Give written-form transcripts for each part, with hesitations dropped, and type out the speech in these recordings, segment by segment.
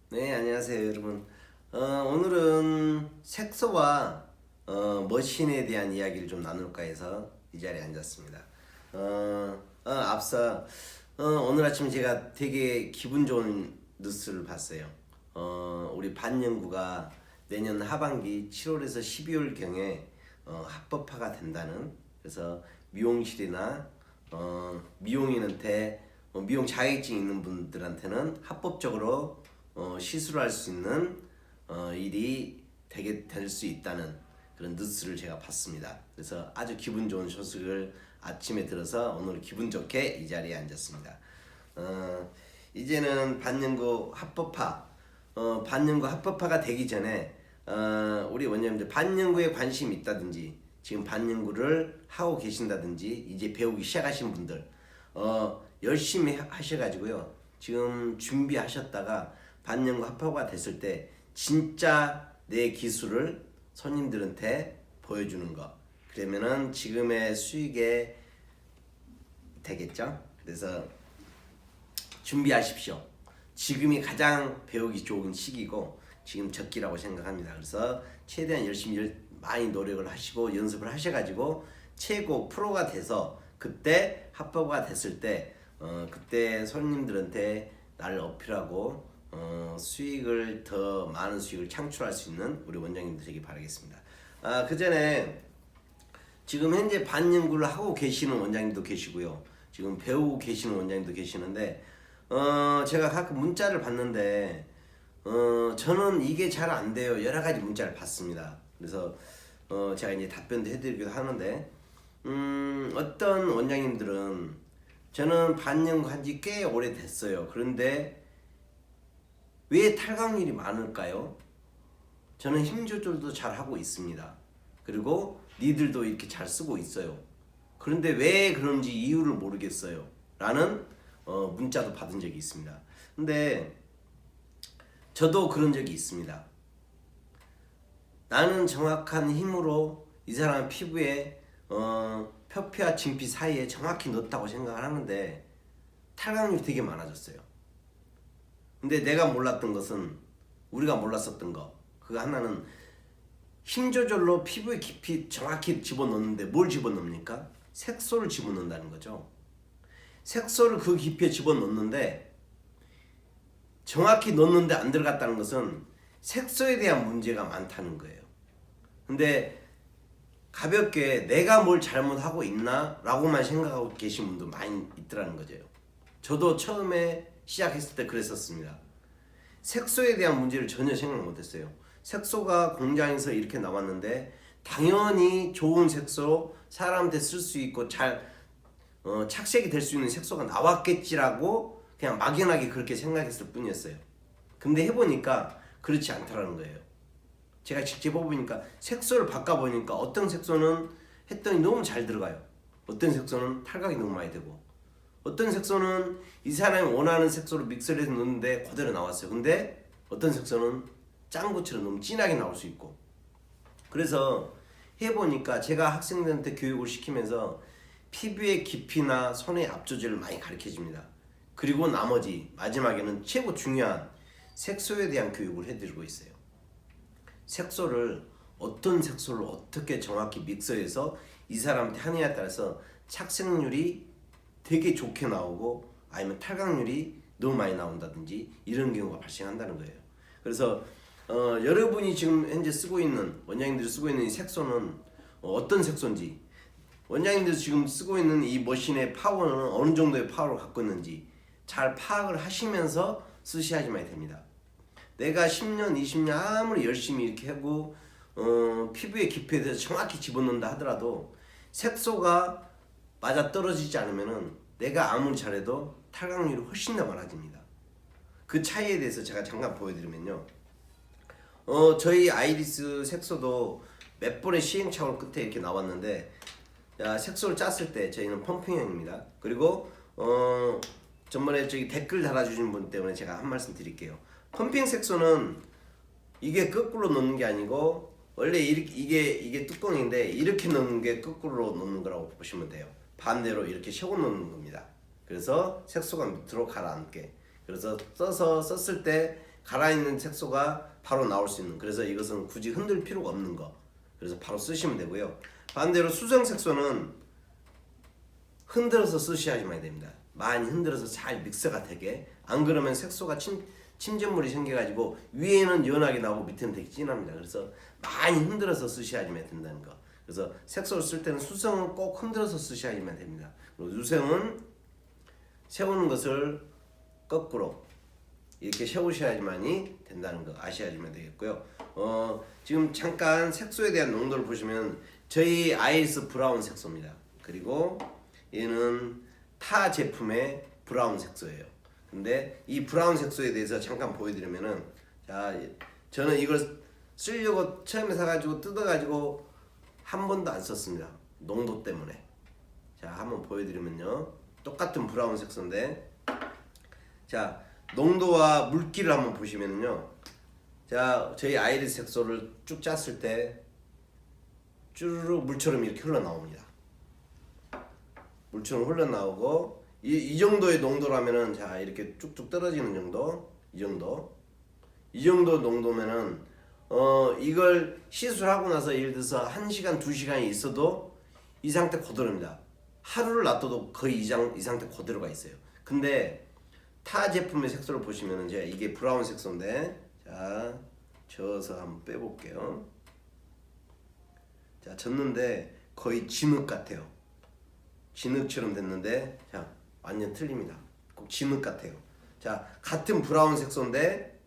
네, 안녕하세요, 여러분. 오늘은 색소와 머신에 대한 이야기를 좀 나눌까 해서 이 자리에 앉았습니다. 앞서 오늘 아침 제가 되게 기분 좋은 뉴스를 봤어요. 우리 반영구가 내년 하반기 7월에서 12월경에 합법화가 된다는, 그래서 미용실이나 미용인한테 미용 자격증 있는 분들한테는 합법적으로 시술할 수 있는 일이 되게 될 수 있다는 그런 뉴스를 제가 봤습니다. 그래서 아주 기분 좋은 소식을 아침에 들어서 오늘 기분 좋게 이 자리에 앉았습니다. 이제는 반영구 합법화, 반영구 합법화가 되기 전에 우리 원장님들 반영구에 관심이 있다든지 지금 반영구를 하고 계신다든지 이제 배우기 시작하신 분들 열심히 하셔가지고요. 지금 준비하셨다가 반영구 합법화 됐을 때 진짜 내 기술을 손님들한테 보여주는 거. 그러면은 지금의 수익에 되겠죠. 그래서 준비하십시오. 지금이 가장 배우기 좋은 시기고 지금 적기라고 생각합니다. 그래서 최대한 열심히 많이 노력을 하시고 연습을 하셔가지고 최고 프로가 돼서 그때 합법화 됐을 때 그때 손님들한테 나를 어필하고 수익을 더 많은 수익을 창출할 수 있는 우리 원장님들 되기 바라겠습니다. 그 전에 지금 현재 반영구를 하고 계시는 원장님도 계시고요. 지금 배우고 계시는 원장님도 계시는데 제가 가끔 문자를 받는데 저는 이게 잘 안 돼요. 여러 가지 문자를 받습니다. 그래서 제가 이제 답변도 해드리기도 하는데 어떤 원장님들은 저는 반영구 한지 꽤 오래됐어요. 그런데 왜 탈각률이 많을까요? 저는 힘 조절도 잘 하고 있습니다. 그리고 니들도 이렇게 잘 쓰고 있어요. 그런데 왜 그런지 이유를 모르겠어요. 라는 문자도 받은 적이 있습니다. 근데 저도 그런 적이 있습니다. 나는 정확한 힘으로 이 사람 피부에 표피와 진피 사이에 정확히 넣었다고 생각을 하는데 탈각률이 되게 많아졌어요. 근데 내가 몰랐던 것은 우리가 몰랐었던 거 그거 하나는 힘 조절로 피부에 깊이 정확히 집어넣는데 뭘 집어넣습니까? 색소를 집어넣는다는 거죠. 색소를 그 깊이에 집어넣는데 정확히 넣는데 안 들어갔다는 것은 색소에 대한 문제가 많다는 거예요. 근데 가볍게 내가 뭘 잘못하고 있나? 라고만 생각하고 계신 분도 많이 있더라는 거죠. 저도 처음에 시작했을 때 그랬었습니다. 색소에 대한 문제를 전혀 생각 못했어요. 색소가 공장에서 이렇게 나왔는데 당연히 좋은 색소, 사람한테 쓸 수 있고 잘 착색이 될 수 있는 색소가 나왔겠지라고 그냥 막연하게 그렇게 생각했을 뿐이었어요. 근데 해보니까 그렇지 않더라는 거예요. 제가 직접 해보니까 색소를 바꿔보니까 어떤 색소는 했더니 너무 잘 들어가요. 어떤 색소는 탈각이 너무 많이 되고 어떤 색소는 이 사람이 원하는 색소로 믹서를 해서 넣는데 그대로 나왔어요. 근데 어떤 색소는 짱구처럼 너무 진하게 나올 수 있고 그래서 해보니까 제가 학생들한테 교육을 시키면서 피부의 깊이나 손의 압조절을 많이 가르쳐줍니다. 그리고 나머지 마지막에는 최고 중요한 색소에 대한 교육을 해드리고 있어요. 색소를 어떤 색소를 어떻게 정확히 믹서해서 이 사람한테 하느냐에 따라서 착색률이 되게 좋게 나오고 아니면 탈각률이 너무 많이 나온다든지 이런 경우가 발생한다는 거예요. 그래서 여러분이 지금 현재 쓰고 있는 원장님들이 쓰고 있는 이 색소는 어떤 색소인지 원장님들이 지금 쓰고 있는 이 머신의 파워는 어느 정도의 파워를 갖고 있는지 잘 파악을 하시면서 쓰셔야지만 됩니다. 내가 10년, 20년 아무리 열심히 이렇게 하고 피부의 깊이에 대해서 정확히 집어넣는다 하더라도 색소가 맞아 떨어지지 않으면은 내가 아무리 잘해도 탈각률이 훨씬 더 많아집니다. 그 차이에 대해서 제가 잠깐 보여드리면요. 저희 아이리스 색소도 몇 번의 시행착오 끝에 이렇게 나왔는데 색소를 짰을 때 저희는 펌핑형입니다. 그리고 전번에 저기 댓글 달아주신 분 때문에 제가 한 말씀 드릴게요. 펌핑 색소는 이게 거꾸로 넣는 게 아니고 원래 이게 뚜껑인데 이렇게 넣는 게 거꾸로 넣는 거라고 보시면 돼요. 반대로 이렇게 세고 넣는 겁니다. 그래서 색소가 밑으로 가라앉게. 그래서 썼을 때 가라앉는 색소가 바로 나올 수 있는, 그래서 이것은 굳이 흔들 필요가 없는 거, 그래서 바로 쓰시면 되고요. 반대로 수성 색소는 흔들어서 쓰셔야지만 됩니다. 많이 흔들어서 잘 믹서가 되게, 안 그러면 색소가 침전물이 생겨가지고 위에는 연하게 나오고 밑에는 되게 진합니다. 그래서 많이 흔들어서 쓰셔야지만 된다는 거. 그래서 색소를 쓸 때는 수성은 꼭 흔들어서 쓰셔야지만 됩니다. 그리고 유성은 세우는 것을 거꾸로 이렇게 세우셔야지만이 된다는 거 아셔야지만 되겠고요. 지금 잠깐 색소에 대한 농도를 보시면 저희 아이리스 브라운 색소입니다. 그리고 얘는 타 제품의 브라운 색소예요. 근데 이 브라운 색소에 대해서 잠깐 보여드리면은, 자, 저는 이걸 쓰려고 처음에 사가지고 뜯어가지고 한 번도 안 썼습니다. 농도 때문에. 자, 한번 보여드리면요, 똑같은 브라운 색소인데, 자, 농도와 물기를 한번 보시면요, 자, 저희 아이리스 색소를 쭉 짰을 때 쭈르륵 물처럼 이렇게 흘러나옵니다. 물처럼 흘러나오고, 이 정도의 농도라면은, 자, 이렇게 쭉쭉 떨어지는 정도, 이 정도 농도면은 이걸 시술하고 나서 예를 들어서 1시간 2시간이 있어도 이 상태 그대로입니다. 하루를 놔둬도 거의 이 상태 그대로가 있어요. 근데 타 제품의 색소를 보시면은, 제가 이게 브라운 색소인데, 자, 저어서 한번 빼볼게요. 자, 졌는데 거의 진흙 같아요. 진흙처럼 됐는데, 자, 완전 틀립니다. 꼭 진흙 같아요. 자, 같은 브라운 색소인데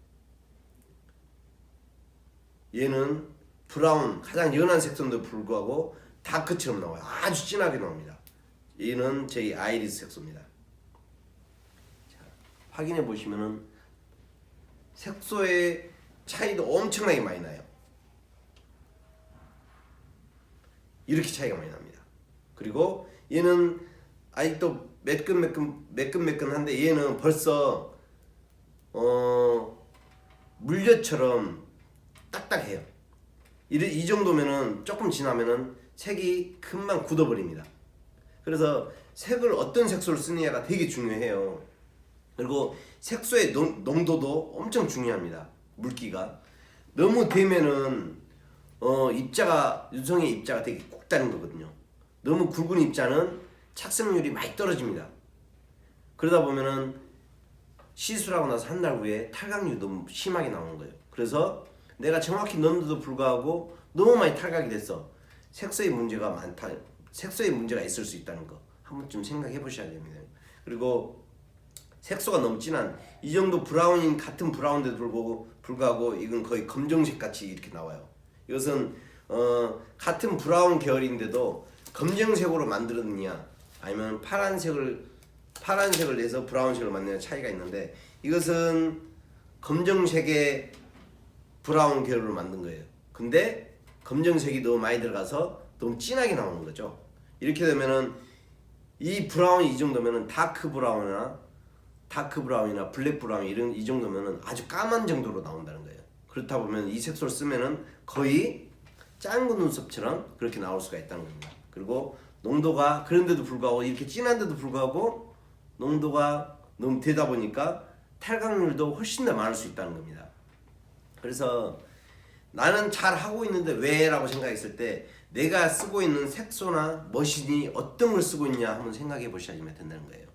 얘는 브라운, 가장 연한 색소인데도 불구하고 다크처럼 나와요. 아주 진하게 나옵니다. 얘는 저희 아이리스 색소입니다. 자, 확인해 보시면은 색소의 차이도 엄청나게 많이 나요. 이렇게 차이가 많이 납니다. 그리고 얘는 아직도 매끈매끈한데 얘는 벌써 물엿처럼 딱딱해요. 이 정도면은, 조금 지나면은 색이 금방 굳어버립니다. 그래서 색을 어떤 색소를 쓰느냐가 되게 중요해요. 그리고 색소의 농도도 엄청 중요합니다. 물기가 너무 되면은 유성의 입자가 되게 굵다는 거거든요. 너무 굵은 입자는 착색률이 많이 떨어집니다. 그러다 보면은 시술하고 나서 한 달 후에 탈각률이 너무 심하게 나오는 거예요. 그래서 내가 정확히 넣는데도 불구하고 너무 많이 탈각이 됐어. 색소의 문제가 많다. 색소의 문제가 있을 수 있다는 거 한 번쯤 생각해 보셔야 됩니다. 그리고 색소가 너무 진한 이 정도 브라운인, 같은 브라운데도 불구하고 이건 거의 검정색 같이 이렇게 나와요. 이것은 같은 브라운 계열인데도 검정색으로 만들었느냐 아니면 파란색을 내서 브라운색을 만드는 차이가 있는데, 이것은 검정색의 브라운 계열로 만든 거예요. 근데 검정색이 너무 많이 들어가서 너무 진하게 나오는 거죠. 이렇게 되면은 이 브라운이 이 정도면은 다크 브라운이나 블랙 브라운 이 정도면은 아주 까만 정도로 나온다는 거예요. 그렇다 보면 이 색소를 쓰면은 거의 짱구 눈썹처럼 그렇게 나올 수가 있다는 겁니다. 그리고 농도가, 그런데도 불구하고 이렇게 진한데도 불구하고 농도가 너무 되다 보니까 탈각률도 훨씬 더 많을 수 있다는 겁니다. 그래서 나는 잘 하고 있는데 왜? 라고 생각했을 때 내가 쓰고 있는 색소나 머신이 어떤 걸 쓰고 있냐 한번 생각해 보셔야지만 된다는 거예요.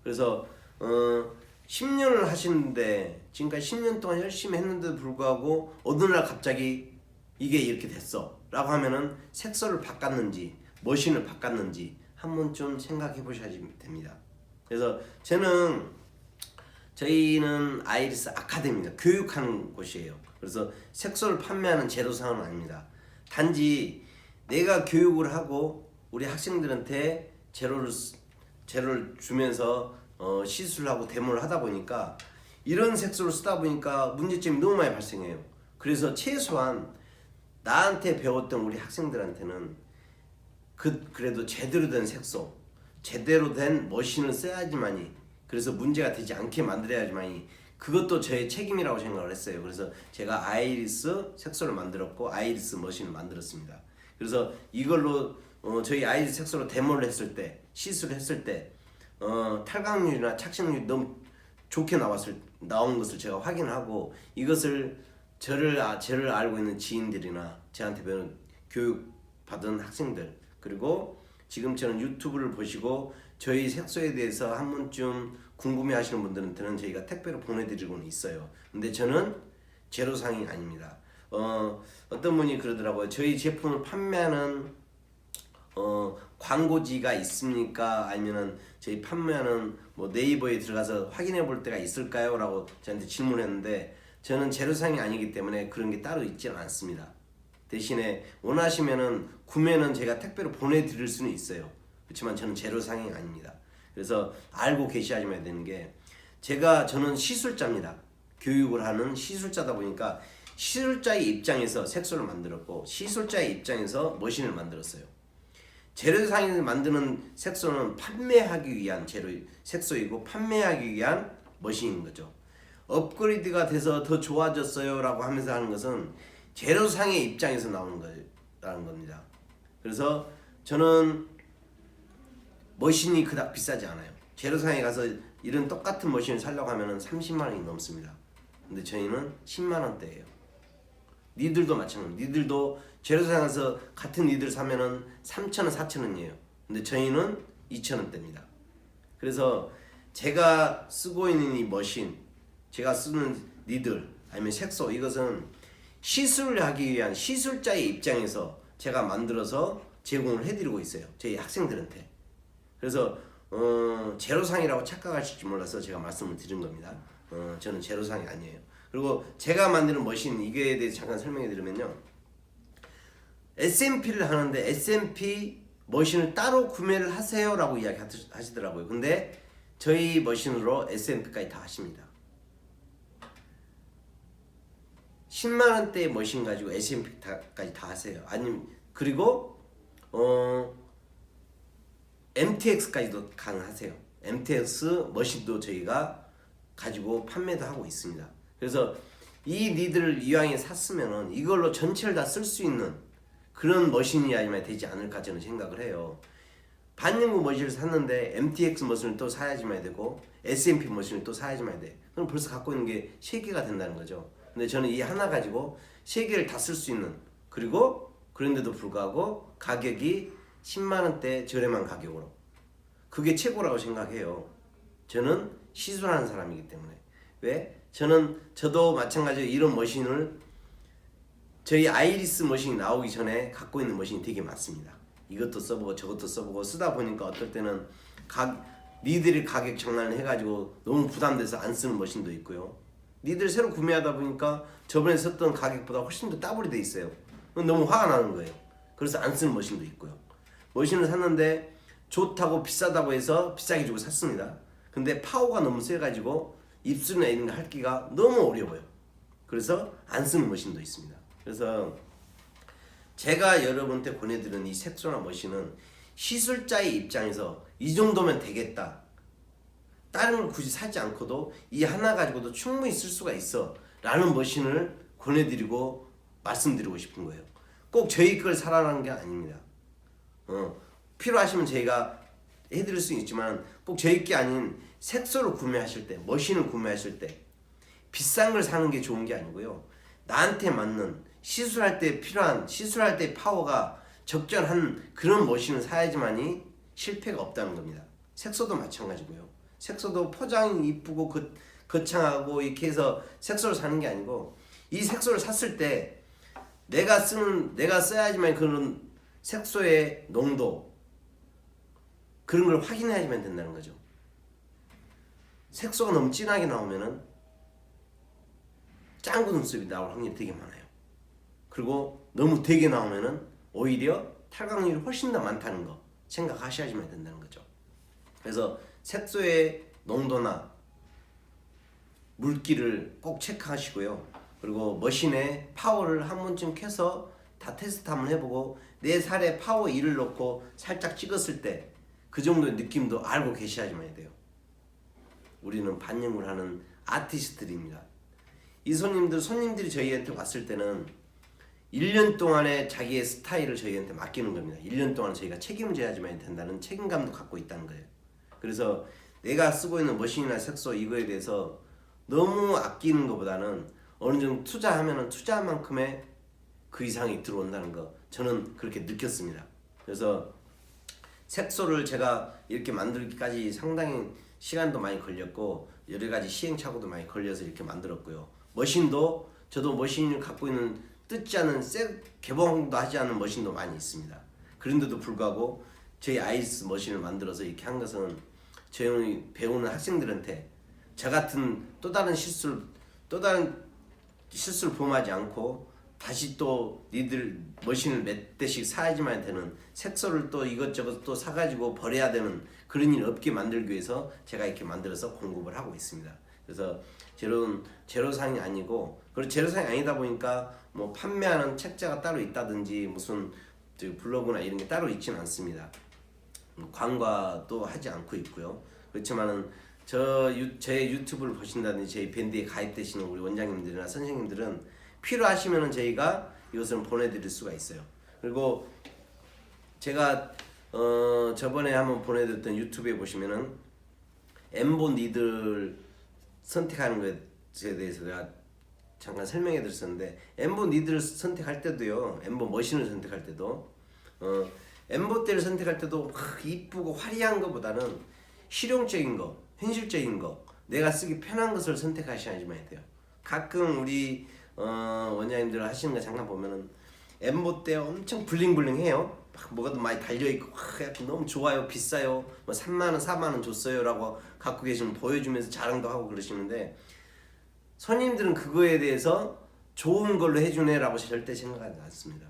그래서 10년을 하시는데 지금까지 10년 동안 열심히 했는데도 불구하고 어느 날 갑자기 이게 이렇게 됐어 라고 하면은 색소를 바꿨는지 머신을 바꿨는지 한 번쯤 생각해 보셔야 됩니다. 그래서 저희는 아이리스 아카데미입니다. 교육하는 곳이에요. 그래서 색소를 판매하는 제도사는 아닙니다. 단지 내가 교육을 하고 우리 학생들한테 재료를 주면서 시술하고 데모를 하다 보니까 이런 색소를 쓰다 보니까 문제점이 너무 많이 발생해요. 그래서 최소한 나한테 배웠던 우리 학생들한테는 그래도 제대로 된 색소, 제대로 된 머신을 써야지만이, 그래서 문제가 되지 않게 만들어야지만이, 그것도 저의 책임이라고 생각을 했어요. 그래서 제가 아이리스 색소를 만들었고 아이리스 머신을 만들었습니다. 그래서 이걸로 저희 아이리스 색소로 데모를 했을 때, 시술을 했을 때 탈각률이나 착색률이 너무 좋게 나온 것을 제가 확인하고 이것을 저를 알고 있는 지인들이나 저한테 배운 교육 받은 학생들, 그리고 지금처럼 유튜브를 보시고 저희 색소에 대해서 한 번쯤 궁금해 하시는 분들한테는 저희가 택배로 보내드리고는 있어요. 근데 저는 제로상이 아닙니다. 어떤 분이 그러더라고요. 저희 제품을 판매하는 광고지가 있습니까? 아니면은 저희 판매하는 뭐 네이버에 들어가서 확인해 볼 때가 있을까요? 라고 저한테 질문했는데, 저는 제로상이 아니기 때문에 그런 게 따로 있지는 않습니다. 대신에 원하시면은 구매는 제가 택배로 보내드릴 수는 있어요. 그렇지만 저는 제로상이 아닙니다. 그래서 알고 계셔야지만 되는 게, 저는 시술자입니다. 교육을 하는 시술자다 보니까 시술자의 입장에서 색소를 만들었고 시술자의 입장에서 머신을 만들었어요. 재료상에서 만드는 색소는 판매하기 위한 색소이고 판매하기 위한 머신인 거죠. 업그레이드가 돼서 더 좋아졌어요 라고 하면서 하는 것은 재료상의 입장에서 나오는 거라는 겁니다. 그래서 저는 머신이 그닥 비싸지 않아요. 재료상에 가서 이런 똑같은 머신을 사려고 하면 30만 원이 넘습니다. 근데 저희는 10만 원대예요. 니들도 마찬가지입니다. 니들도 재료상에 가서 같은 니들 사면은 3,000원, 4,000원이에요. 근데 저희는 2,000원대입니다. 그래서 제가 쓰고 있는 이 머신, 제가 쓰는 니들, 아니면 색소, 이것은 시술을 하기 위한 시술자의 입장에서 제가 만들어서 제공을 해드리고 있어요. 저희 학생들한테. 그래서 제로상이라고 착각하실지 몰라서 제가 말씀을 드린 겁니다. 저는 제로상이 아니에요. 그리고 제가 만드는 머신, 이거에 대해서 잠깐 설명해 드리면요, SMP를 하는데 SMP 머신을 따로 구매를 하세요 라고 이야기 하시더라고요. 근데 저희 머신으로 SMP까지 다 하십니다. 10만원대의 머신 가지고 SMP까지 다 하세요. 아니면 그리고 MTX까지도 가능하세요. MTX 머신도 저희가 가지고 판매도 하고 있습니다. 그래서 이 니들을 이왕에 샀으면은 이걸로 전체를 다 쓸 수 있는 그런 머신이 아니면 되지 않을까 저는 생각을 해요. 반영구 머신을 샀는데 MTX 머신을 또 사야지만 되고 SMP 머신을 또 사야지만 돼. 그럼 벌써 갖고 있는 게 3개가 된다는 거죠. 근데 저는 이 하나 가지고 3개를 다 쓸 수 있는, 그리고 그런데도 불구하고 가격이 10만원대 저렴한 가격으로, 그게 최고라고 생각해요. 저는 시술하는 사람이기 때문에. 왜? 저도 마찬가지로 이런 머신을, 저희 아이리스 머신이 나오기 전에 갖고 있는 머신이 되게 많습니다. 이것도 써보고 저것도 써보고 쓰다 보니까 어떨 때는 니들이 가격 장난을 해가지고 너무 부담돼서 안 쓰는 머신도 있고요. 니들 새로 구매하다 보니까 저번에 썼던 가격보다 훨씬 더 따블이 돼 있어요. 너무 화가 나는 거예요. 그래서 안 쓰는 머신도 있고요. 머신을 샀는데 좋다고 비싸다고 해서 비싸게 주고 샀습니다. 근데 파워가 너무 세가지고 입술이나 이런 거 핥기가 너무 어려워요. 그래서 안 쓰는 머신도 있습니다. 그래서 제가 여러분한테 보내드리는 이 색소나 머신은 시술자의 입장에서 이 정도면 되겠다, 다른 걸 굳이 사지 않고도 이 하나 가지고도 충분히 쓸 수가 있어 라는 머신을 권해드리고 말씀드리고 싶은 거예요. 꼭 저희 걸 사라는 게 아닙니다. 필요하시면 저희가 해드릴 수 있지만 꼭 저희 게 아닌 색소를 구매하실 때, 머신을 구매하실 때 비싼 걸 사는 게 좋은 게 아니고요, 나한테 맞는 시술할 때 필요한, 시술할 때 파워가 적절한 그런 머신을 사야지만이 실패가 없다는 겁니다. 색소도 마찬가지고요. 색소도 포장이 이쁘고 거창하고 이렇게 해서 색소를 사는 게 아니고, 이 색소를 샀을 때 내가 써야지만 그런 색소의 농도, 그런 걸 확인해야지만 된다는 거죠. 색소가 너무 진하게 나오면은 짱구 눈썹이 나올 확률이 되게 많아요. 그리고 너무 되게 나오면은 오히려 탈각률이 훨씬 더 많다는 거 생각하셔야지만 된다는 거죠. 그래서 색소의 농도나 물기를 꼭 체크하시고요. 그리고 머신의 파워를 한 번쯤 켜서 다 테스트 한번 해보고 내 살에 파워 2를 넣고 살짝 찍었을 때 그 정도의 느낌도 알고 계셔야지만 돼요. 우리는 반영을 하는 아티스트들입니다. 이 손님들이 저희한테 왔을 때는 1년 동안의 자기의 스타일을 저희한테 맡기는 겁니다. 1년 동안 저희가 책임을 져야지만 된다는 책임감도 갖고 있다는 거예요. 그래서 내가 쓰고 있는 머신이나 색소 이거에 대해서 너무 아끼는 것보다는 어느 정도 투자하면은 투자한 만큼의 그 이상이 들어온다는 거 저는 그렇게 느꼈습니다. 그래서 색소를 제가 이렇게 만들기까지 상당히 시간도 많이 걸렸고 여러 가지 시행착오도 많이 걸려서 이렇게 만들었고요. 머신도 저도 머신을 갖고 있는 뜯지 않은 개봉도 하지 않은 머신도 많이 있습니다. 그런데도 불구하고 저희 아이스 머신을 만들어서 이렇게 한 것은 저희 배우는 학생들한테 저 같은 또 다른 실수를 범하지 않고 다시 또 니들 머신을 몇 대씩 사야지만 되는 색소를 또 이것저것 또 사가지고 버려야 되는 그런 일 없게 만들기 위해서 제가 이렇게 만들어서 공급을 하고 있습니다. 그래서 제로상이 아니고 그리고 제로상이 아니다 보니까 뭐 판매하는 책자가 따로 있다든지 무슨 블로그나 이런 게 따로 있지는 않습니다. 광고도 하지 않고 있고요. 그렇지만은 제 유튜브를 보신다든지 저희 밴드에 가입되시는 우리 원장님들이나 선생님들은 필요하시면은 저희가 이것을 보내드릴 수가 있어요. 그리고 제가 저번에 한번 보내드렸던 유튜브에 보시면은 엠보 니들 선택하는 것에 대해서 내가 잠깐 설명해 드렸었는데 엠보 니들을 선택할 때도요, 엠보 머신을 선택할 때도 엠보대를 선택할 때도 이쁘고 화려한 것보다는 실용적인 거, 현실적인 거, 내가 쓰기 편한 것을 선택하셔야지만 돼요. 가끔 우리 원장님들 하시는 거 잠깐 보면은 엠보대 엄청 블링블링해요. 막 뭐가도 많이 달려있고 너무 좋아요, 비싸요, 뭐 3만원 4만원 줬어요 라고 갖고 계시면 보여주면서 자랑도 하고 그러시는데 손님들은 그거에 대해서 좋은 걸로 해주네 라고 절대 생각하지 않습니다.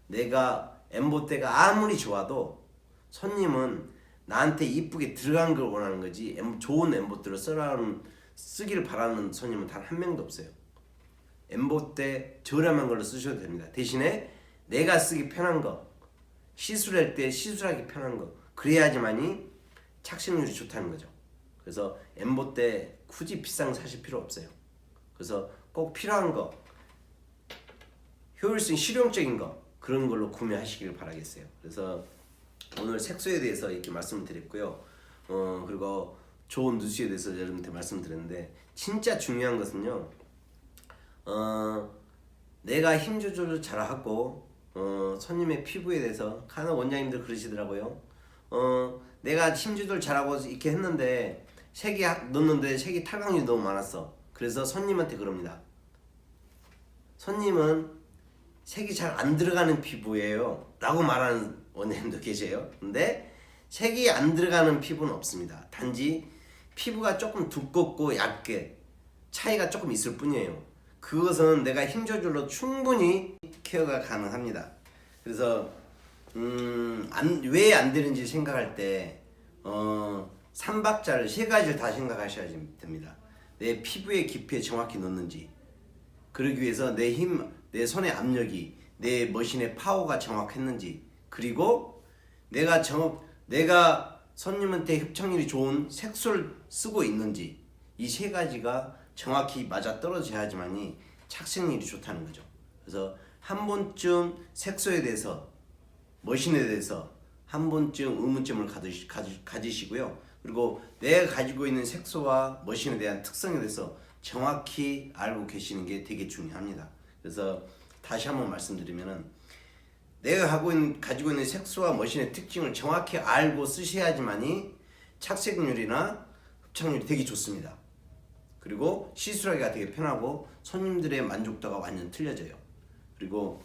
내가 엠보대가 아무리 좋아도 손님은 나한테 이쁘게 들어간 걸 원하는 거지 좋은 엠보대로 쓰기를 바라는 손님은 단 한 명도 없어요. 엠보대 저렴한 걸로 쓰셔도 됩니다. 대신에 내가 쓰기 편한 거, 시술할 때 시술하기 편한 거, 그래야지만이 착색률이 좋다는 거죠. 그래서 엠보대 굳이 비싼 거 사실 필요 없어요. 그래서 꼭 필요한 거, 효율성 실용적인 거 그런 걸로 구매하시길 바라겠어요. 그래서 오늘 색소에 대해서 이렇게 말씀을 드렸고요. 그리고 좋은 누수에 대해서 여러분한테 말씀드렸는데 진짜 중요한 것은요. 내가 힘 조절을 잘하고 손님의 피부에 대해서 가는 원장님들 그러시더라고요. 내가 힘 조절 잘하고 이렇게 했는데 색이 넣었는데 색이 탈각률이 너무 많았어. 그래서 손님한테 그럽니다. 손님은 색이 잘 안 들어가는 피부예요 라고 말하는 원장님도 계세요. 근데 색이 안 들어가는 피부는 없습니다. 단지 피부가 조금 두껍고 얇게 차이가 조금 있을 뿐이에요. 그것은 내가 힘 조절로 충분히 케어가 가능합니다. 그래서 왜 안 되는지 생각할 때 3박자를 세 가지를 다 생각하셔야 됩니다. 내 피부의 깊이에 정확히 넣는지, 그러기 위해서 내 손의 압력이, 내 머신의 파워가 정확했는지, 그리고 내가 손님한테 협착률이 좋은 색소를 쓰고 있는지, 이 세 가지가 정확히 맞아 떨어져야지만이 착색률이 좋다는 거죠. 그래서 한 번쯤 색소에 대해서, 머신에 대해서 한 번쯤 의문점을 가지시고요. 그리고 내가 가지고 있는 색소와 머신에 대한 특성에 대해서 정확히 알고 계시는 게 되게 중요합니다. 그래서 다시 한번 말씀드리면은 내가 가지고 있는 색소와 머신의 특징을 정확히 알고 쓰셔야지만이 착색률이나 흡착률이 되게 좋습니다. 그리고 시술하기가 되게 편하고 손님들의 만족도가 완전 틀려져요. 그리고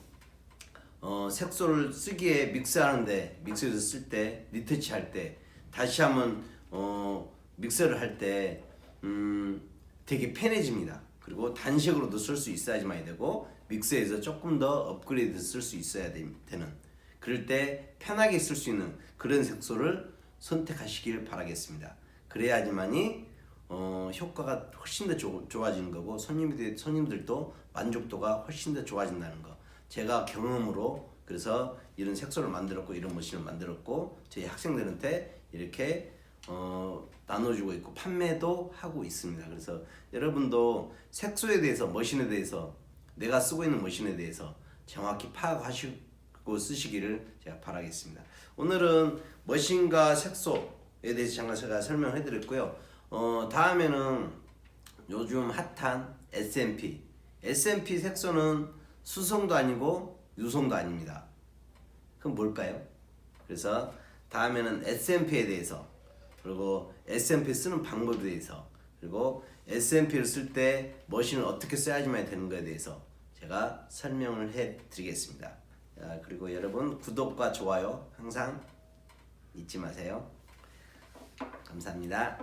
색소를 쓰기에 믹서에서 쓸 때, 리터치 할 때, 다시 한번 믹서를 할 때 되게 편해집니다. 그리고 단색으로도 쓸 수 있어야지만 되고 믹서에서 조금 더 업그레이드 쓸 수 있어야 되는, 그럴 때 편하게 쓸 수 있는 그런 색소를 선택하시길 바라겠습니다. 그래야지만이 효과가 훨씬 더 좋아지는 거고 손님들도 만족도가 훨씬 더 좋아진다는 거, 제가 경험으로 그래서 이런 색소를 만들었고 이런 머신을 만들었고 저희 학생들한테 이렇게 나눠주고 있고 판매도 하고 있습니다. 그래서 여러분도 색소에 대해서, 머신에 대해서, 내가 쓰고 있는 머신에 대해서 정확히 파악하시고 쓰시기를 제가 바라겠습니다. 오늘은 머신과 색소에 대해서 잠깐 제가 설명해 드렸고요. 다음에는 요즘 핫한 S&P. S&P 색소는 수성도 아니고 유성도 아닙니다. 그럼 뭘까요? 그래서 다음에는 S&P에 대해서, 그리고 S&P 쓰는 방법에 대해서, 그리고 S&P를 쓸 때 머신을 어떻게 써야지만 되는 것에 대해서 제가 설명을 해 드리겠습니다. 그리고 여러분 구독과 좋아요 항상 잊지 마세요. 감사합니다.